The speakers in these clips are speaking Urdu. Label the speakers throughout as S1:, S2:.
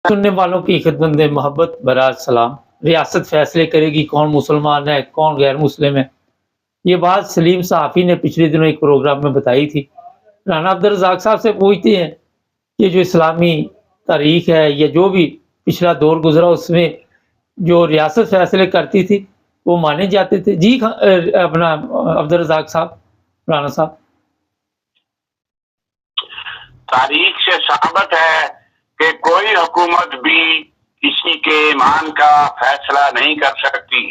S1: سننے والوں کی خدمت میں محبت برا سلام۔ ریاست فیصلے کرے گی کون مسلمان ہے کون غیر مسلم ہے، یہ بات سلیم صحافی نے پچھلے دنوں ایک پروگرام میں بتائی تھی۔ رانا عبدالرزاق صاحب سے پوچھتے ہیں کہ جو اسلامی تاریخ ہے یا جو بھی پچھلا دور گزرا اس میں جو ریاست فیصلے کرتی تھی وہ مانے جاتے تھے؟ جی اپنا عبدالرزاق صاحب، رانا صاحب۔
S2: تاریخ سے ثابت ہے کہ کوئی حکومت بھی کسی کے ایمان کا فیصلہ نہیں کر سکتی،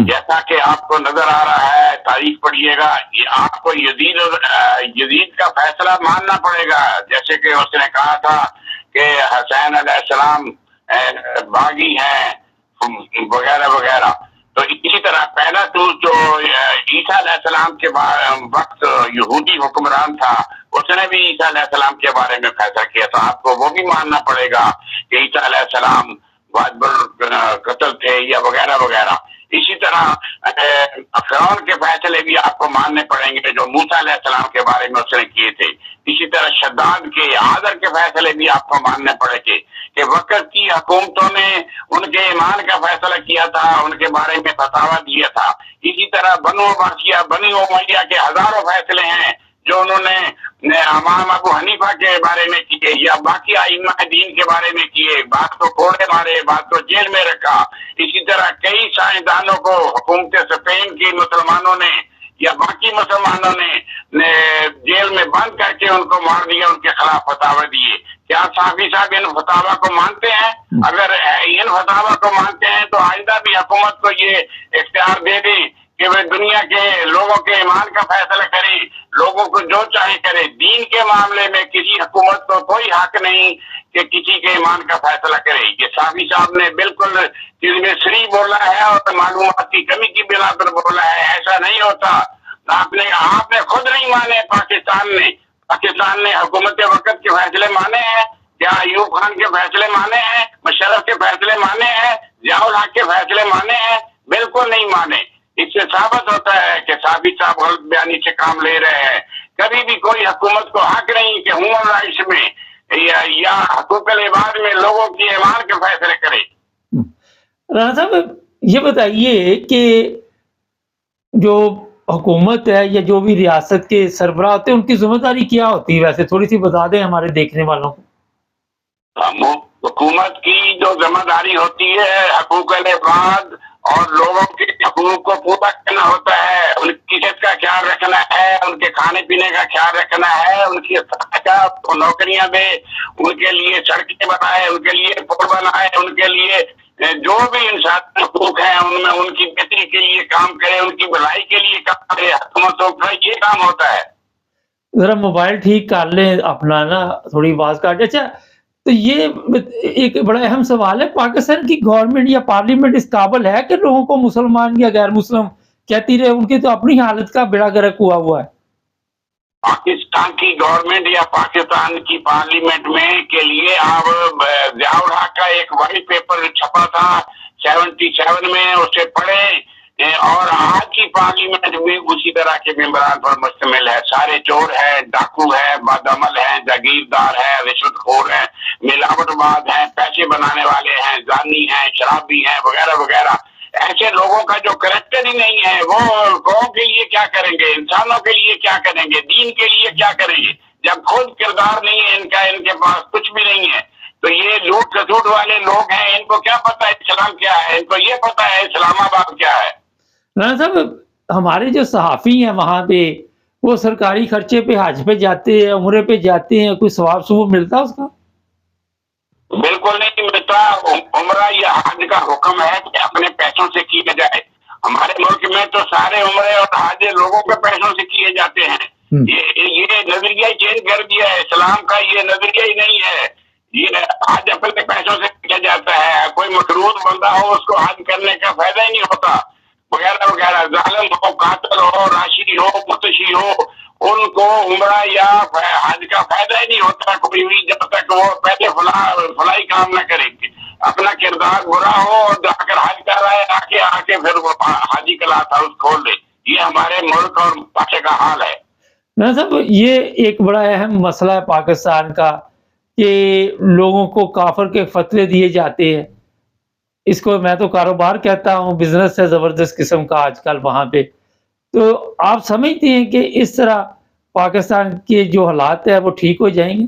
S2: جیسا کہ آپ کو نظر آ رہا ہے۔ تاریخ پڑھیے گا، آپ کو یزید کا فیصلہ ماننا پڑے گا، جیسے کہ اس نے کہا تھا کہ حسین علیہ السلام باغی ہیں وغیرہ وغیرہ۔ تو اسی طرح پہلا تو جو عیسیٰ علیہ السلام کے وقت یہودی حکمران تھا، اس نے بھی عیسیٰ علیہ السلام کے بارے میں فیصلہ کیا تھا۔ آپ کو وہ بھی ماننا پڑے گا کہ عیسیٰ علیہ السلام واجب القتل تھے یا وغیرہ وغیرہ۔ اسی طرح فرعون کے فیصلے بھی آپ کو ماننے پڑیں گے جو موسیٰ علیہ السلام کے بارے میں اس نے کیے تھے۔ اسی طرح شداد کے آذر کے فیصلے بھی آپ کو ماننے پڑے گے کہ وقت کی حکومتوں نے ان کے ایمان کا فیصلہ کیا تھا، ان کے بارے میں فتاویٰ دیا تھا۔ اسی طرح بنو عباسیہ بنی امیہ کے ہزاروں فیصلے ہیں جو انہوں نے امام ابو حنیفہ کے بارے میں کیے یا باقی ائمہ دین کے بارے میں کیے۔ بعض کو کوڑے مارے، بعض کو جیل میں رکھا۔ اسی طرح کئی سائنسدانوں کو حکومت اسپین کی مسلمانوں نے یا باقی مسلمانوں نے جیل میں بند کر کے ان کو مار دیا، ان کے خلاف فتاوی دیے۔ کیا صحافی صاحب ان فتاویٰ کو مانتے ہیں؟ اگر ان فتاویٰ کو مانتے ہیں تو آئندہ بھی حکومت کو یہ اختیار دے دیں کہ وہ دنیا کے لوگوں کے ایمان کا فیصلہ کریں، لوگوں کو جو چاہے کرے۔ دین کے معاملے میں کسی حکومت کو کوئی حق نہیں کہ کسی کے ایمان کا فیصلہ کرے۔ یہ صحافی صاحب نے بالکل سری بولا ہے اور معلومات کی کمی کی بنا پر بولا ہے، ایسا نہیں ہوتا۔ آپ نے خود نہیں مانے، پاکستان نے حکومت وقت کے فیصلے مانے ہیں؟ کیا ایوب خان کے فیصلے مانے ہیں؟ مشرف کے فیصلے مانے ہیں؟ ضیاء الحق کے فیصلے مانے ہیں؟ بالکل نہیں مانے۔ اس سے ثابت ہوتا ہے کہ صحافی صاحب غلط بیانی سے کام لے رہے ہیں۔ کبھی بھی کوئی حکومت کو حق نہیں کہ ہیومن رائٹس میں یا حقوق العباد میں لوگوں کی ایمان کے فیصلے کرے۔
S1: رانا صاحب یہ بتائیے کہ جو حکومت ہے یا جو بھی ریاست کے سربراہ ہوتے ہیں ان کی ذمہ داری کیا ہوتی ہے؟ ویسے تھوڑی سی بتا دیں ہمارے دیکھنے والوں کو۔
S2: حکومت کی جو ذمہ داری ہوتی ہے حقوق العباد اور لوگوں کے حقوق کو پورا کرنا ہوتا ہے، ان کی صحت کا خیال رکھنا ہے، ان کے کھانے پینے کا خیال رکھنا ہے، ان کی نوکریاں دے، ان کے لیے سڑکیں بنائے، ان کے لیے پل بنائے، ان کے لیے جو بھی انسانی حقوق ہیں ان میں ان کی بہتری کے لیے کام کرے، ان کی بھلائی کے لیے کام کرے۔ حکومتوں کا یہ کام ہوتا ہے۔
S1: ذرا موبائل ٹھیک کر لیں اپنا نا، تھوڑی آواز کاٹ۔ اچھا تو یہ ایک بڑا اہم سوال ہے، پاکستان کی گورنمنٹ یا پارلیمنٹ اس قابل ہے کہ لوگوں کو مسلمان یا غیر مسلم کہتی رہے؟ ان کی تو اپنی حالت کا بیڑا گرک ہوا ہے۔
S2: پاکستان کی گورنمنٹ یا پاکستان کی پارلیمنٹ میں کے لیے آپ ضیاء الحق کا ایک وائٹ پیپر چھپا تھا 77 میں، اسے پڑھیں، اور آج کی پارلیمنٹ بھی اسی طرح کے ممبران پر مشتمل ہے۔ سارے چور ہیں، ڈاکو ہیں، بدعمل ہیں، جاگیردار ہیں، رشوت خور ہیں، ملاوٹ باز ہیں، پیسے بنانے والے ہیں، زانی ہیں، شرابی ہیں وغیرہ وغیرہ۔ ایسے لوگوں کا جو کریکٹر ہی نہیں ہے وہ قوم کے لیے کیا کریں گے، انسانوں کے لیے کیا کریں گے، دین کے لیے کیا کریں گے؟ جب خود کردار نہیں ہے ان کا، ان کے پاس کچھ بھی نہیں ہے، تو یہ لوٹ کھسوٹ والے لوگ ہیں، ان کو کیا پتا ہے اسلام کیا ہے؟ ان کو یہ پتا ہے اسلام آباد کیا ہے۔
S1: رانا صاحب ہمارے جو صحافی ہیں وہاں پہ وہ سرکاری خرچے پہ حج پہ جاتے ہیں، عمرے پہ جاتے ہیں، کوئی ثواب ثواب ملتا اس کا؟
S2: بالکل نہیں ملتا۔ عمرہ یا حج کا حکم ہے کہ اپنے پیسوں سے کیا جائے۔ ہمارے ملک میں تو سارے عمرے اور حج لوگوں کے پیسوں سے کیے جاتے ہیں۔ یہ نظریہ چینج کر دیا ہے، اسلام کا یہ نظریہ ہی نہیں ہے۔ یہ حج اپنے پیسوں سے کیا جاتا ہے، کوئی مقروض بندہ ہو اس کو حج کرنے کا فائدہ ہی نہیں ہوتا وغیرہ وغیرہ۔ ظالم ہو، قاتل ہو، راشی ہو، مرتشی ہو، ان کو عمرہ یا حج کا فائدہ ہی نہیں ہوتا کوئی بھی، جب تک وہ پہلے فلاحی کام نہ کرے، اپنا کردار برا ہو اور جا کر حج کر رہا ہے، آ کے پھر وہ حاجی کلاس ہاؤس کھول دے۔ یہ ہمارے ملک اور پاکستان کا حال ہے۔
S1: نا صاحب یہ ایک بڑا اہم مسئلہ ہے پاکستان کا کہ لوگوں کو کافر کے فتوے دیے جاتے ہیں. اس کو میں تو کاروبار کہتا ہوں، بزنس ہے زبردست قسم کا آج کل وہاں پہ. تو آپ سمجھتے ہیں کہ اس طرح پاکستان کے جو حالات ہے وہ ٹھیک ہو جائیں گے؟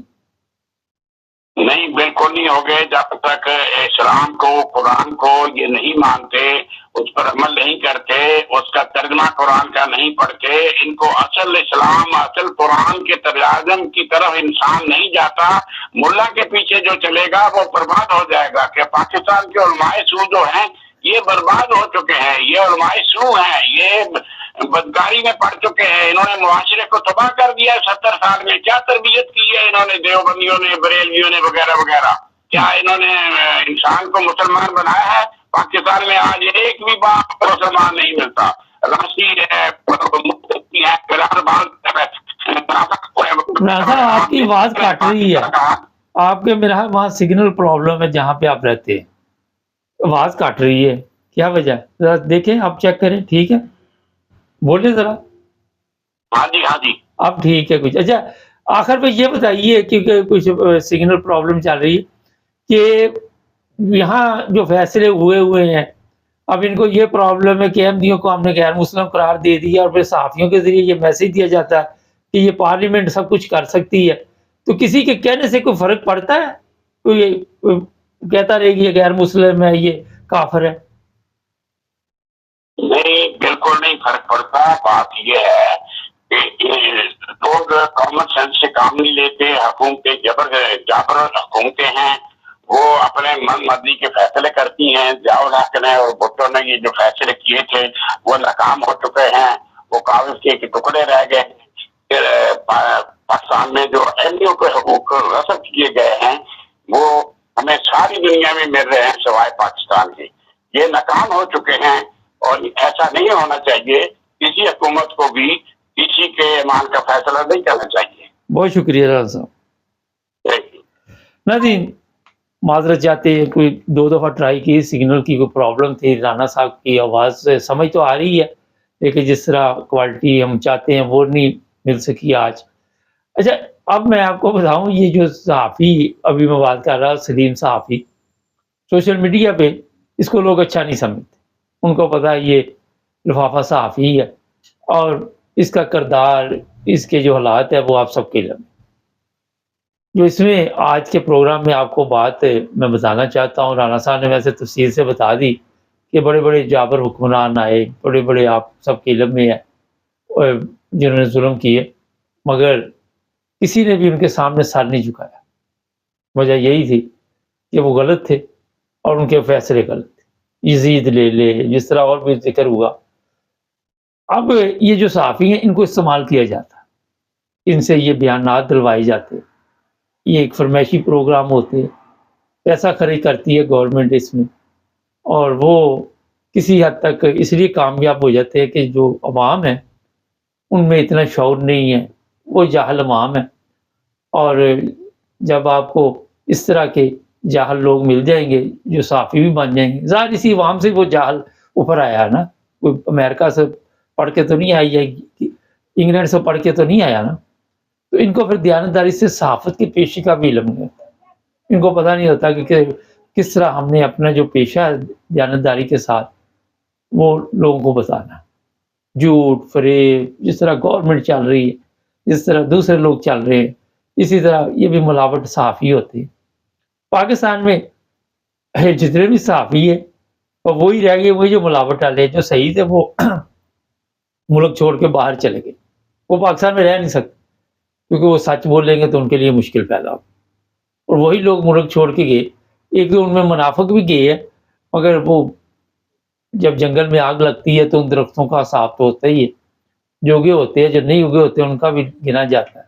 S2: نہیں، بالکل نہیں ہو گئے. جب تک اسلام کو، قرآن کو یہ نہیں مانتے، اس پر عمل نہیں کرتے، اس کا ترجمہ قرآن کا نہیں پڑھتے، ان کو اصل اسلام، اصل قرآن کے تراجم کی طرف انسان نہیں جاتا، ملا کے پیچھے جو چلے گا وہ برباد ہو جائے گا. کہ پاکستان کے علماء سو جو ہیں یہ برباد ہو چکے ہیں، یہ علماء سو ہیں، یہ بدکاری میں پڑ چکے ہیں. انہوں نے معاشرے کو تباہ کر دیا ہے 70 سال میں. کیا تربیت کی ہے انہوں نے، دیوبندیوں نے، بریلویوں نے، وغیرہ وغیرہ؟ کیا انہوں نے انسان کو مسلمان بنایا ہے؟ پاکستان میں آج ایک بھی باپ مسلمان نہیں ملتا. راشی ہے، مفتی ہے،
S1: عمران صاحب آپ کی آواز کٹ رہی ہے. آپ کے میرا وہاں سگنل پرابلم ہے جہاں پہ آپ رہتے ہیں، آواز کٹ رہی ہے. کیا وجہ ہے؟ ذرا دیکھیں، آپ چیک کریں. ٹھیک ہے، بولیں ذرا.
S2: ہاں جی، ہاں جی.
S1: اب ٹھیک ہے کچھ. اچھا، آخر پہ یہ بتائیے کیونکہ کچھ سگنل پرابلم چل رہی ہے کہ یہاں جو فیصلے ہوئے ہیں، اب ان کو یہ پرابلم ہے کہ احمدیوں کو ہم نے غیر مسلم قرار دے دیا، اور پھر صحافیوں کے ذریعے یہ میسج دیا جاتا ہے کہ یہ پارلیمنٹ سب کچھ کر سکتی ہے. تو کسی کے کہنے سے کوئی فرق پڑتا ہے؟ کوئی کہتا رہے گی یہ غیر مسلم ہے، یہ کافر ہے؟
S2: نہیں، بالکل نہیں فرق پڑتا. بات یہ ہے کہ لوگ کامن سینس سے کام نہیں لیتے. حکومتیں جابر حکومتیں ہیں، وہ اپنے من مرضی کے فیصلے کرتی ہیں. ضیاء الحق نے اور بھٹو نے یہ جو فیصلے کیے تھے وہ ناکام ہو چکے ہیں، وہ کاغذ کے ٹکڑے رہ گئے. پھر پاکستان میں جو احمدیوں کے حقوق رسم کیے گئے ہیں وہ ہمیں ساری دنیا میں مل رہے ہیں سوائے پاکستان کے. یہ ناکام ہو چکے ہیں، اور ایسا نہیں ہونا چاہیے. کسی حکومت کو بھی کسی کے ایمان کا فیصلہ نہیں کرنا چاہیے.
S1: بہت شکریہ رانا صاحب. نادین معذرت چاہتے ہیں، کوئی 2 دفعہ ٹرائی کی، سگنل کی کوئی پرابلم تھی. رانا صاحب کی آواز سمجھ تو آ رہی ہے لیکن جس طرح کوالٹی ہم چاہتے ہیں وہ نہیں مل سکی آج. اچھا، اب میں آپ کو بتاؤں، یہ جو صحافی ابھی میں بات کر رہا، سلیم صحافی، سوشل میڈیا پہ اس کو لوگ اچھا نہیں سمجھتے. ان کو پتا ہے یہ لفافہ صحافی ہے، اور اس کا کردار، اس کے جو حالات ہے وہ آپ سب کے علم. جو اس میں آج کے پروگرام میں آپ کو بات میں بتانا چاہتا ہوں، رانا صاحب نے ویسے تفصیل سے بتا دی کہ بڑے بڑے جابر حکمران آئے، بڑے بڑے آپ سب کے علم میں ہے جنہوں نے ظلم کیے، مگر کسی نے بھی ان کے سامنے سر نہیں جھکایا. وجہ یہی تھی کہ وہ غلط تھے اور ان کے فیصلے غلط تھے. یزید لے لے، جس طرح اور بھی ذکر ہوا. اب یہ جو صحافی ہیں ان کو استعمال کیا جاتا، ان سے یہ بیانات دلوائے جاتے، یہ ایک فرمائشی پروگرام ہوتے ہیں، پیسہ خرچ کرتی ہے گورنمنٹ اس میں، اور وہ کسی حد تک اس لیے کامیاب ہو جاتے ہیں کہ جو عوام ہے ان میں اتنا شعور نہیں ہے، وہ جاہل عوام ہے. اور جب آپ کو اس طرح کے جاہل لوگ مل جائیں گے جو صحافی بھی بن جائیں گے، ظاہر اسی عوام سے وہ جاہل اوپر آیا ہے نا. کوئی امریکہ سے پڑھ کے تو نہیں آئی ہے، انگلینڈ سے پڑھ کے تو نہیں آیا نا. تو ان کو پھر دیانتداری سے صحافت کی پیشی کا بھی علم نہیں ہوتا. ان کو پتہ نہیں ہوتا کہ کس طرح ہم نے اپنا جو پیشہ ہے دیانتداری کے ساتھ وہ لوگوں کو بتانا. جھوٹ فریب، جس طرح گورنمنٹ چل رہی ہے، جس طرح دوسرے لوگ چل رہے ہیں، اسی طرح یہ بھی ملاوٹ صحافی ہوتی ہے. پاکستان میں جتنے بھی صحافی ہیں اور وہی رہ گئے، وہی جو ملاوٹ والے جو صحیح تھے وہ ملک چھوڑ کے باہر چلے گئے. وہ پاکستان میں رہ نہیں سکتے کیونکہ وہ سچ بولیں گے تو ان کے لیے مشکل پیدا ہو. اور وہی لوگ ملک چھوڑ کے گئے. ایک تو ان میں منافق بھی گئے ہیں، مگر وہ جب جنگل میں آگ لگتی ہے تو ان درختوں کا صاف تو ہوتا ہی ہے. جو اگے ہوتے ہیں، جو نہیں اگے ہوتے ہیں، ان کا بھی گنا جاتا ہے.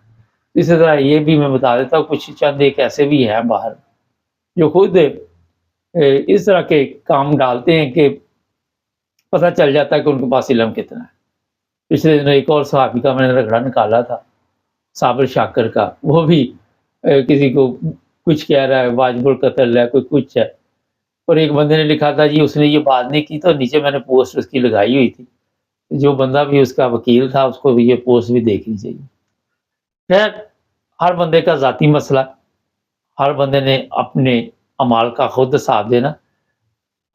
S1: اسی طرح یہ بھی میں بتا دیتا ہوں، کچھ چند ایک ایسے بھی ہیں باہر جو خود اس طرح کے کام ڈالتے ہیں کہ پتہ چل جاتا ہے کہ ان کے پاس علم کتنا ہے. پچھلے دنوں ایک اور صحافی کا میں نے رگڑا نکالا تھا، صابر شاکر کا. وہ بھی کسی کو کچھ کہہ رہا ہے، واجب القتل ہے، کوئی کچھ ہے. اور ایک بندے نے لکھا تھا جی اس نے یہ بات نہیں کی، تو نیچے میں نے پوسٹ اس کی لگائی ہوئی تھی. جو بندہ بھی اس کا وکیل تھا اس کو بھی یہ پوسٹ بھی دیکھنی چاہیے. خیر، ہر بندے کا ذاتی مسئلہ. ہر بندے نے اپنے اعمال کا خود حساب دینا.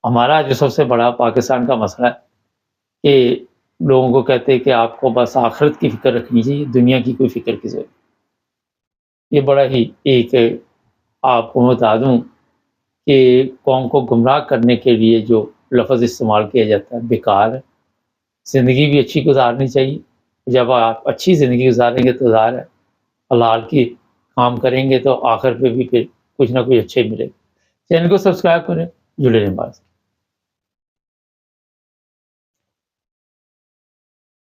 S1: ہمارا جو سب سے بڑا پاکستان کا مسئلہ ہے کہ لوگوں کو کہتے ہیں کہ آپ کو بس آخرت کی فکر رکھنی چاہیے، دنیا کی کوئی فکر کی ضرورت. یہ بڑا ہی ایک آپ کو بتا دوں کہ قوم کو گمراہ کرنے کے لیے جو لفظ استعمال کیا جاتا ہے بیکار ہے. زندگی بھی اچھی گزارنی چاہیے. جب آپ اچھی زندگی گزاریں گے تو ظاہر ہے حلال کی کام کریں گے تو آخر پہ بھی پھر کچھ نہ کچھ اچھے ملے. چینل کو سبسکرائب کریں، جڑے رہیں بات.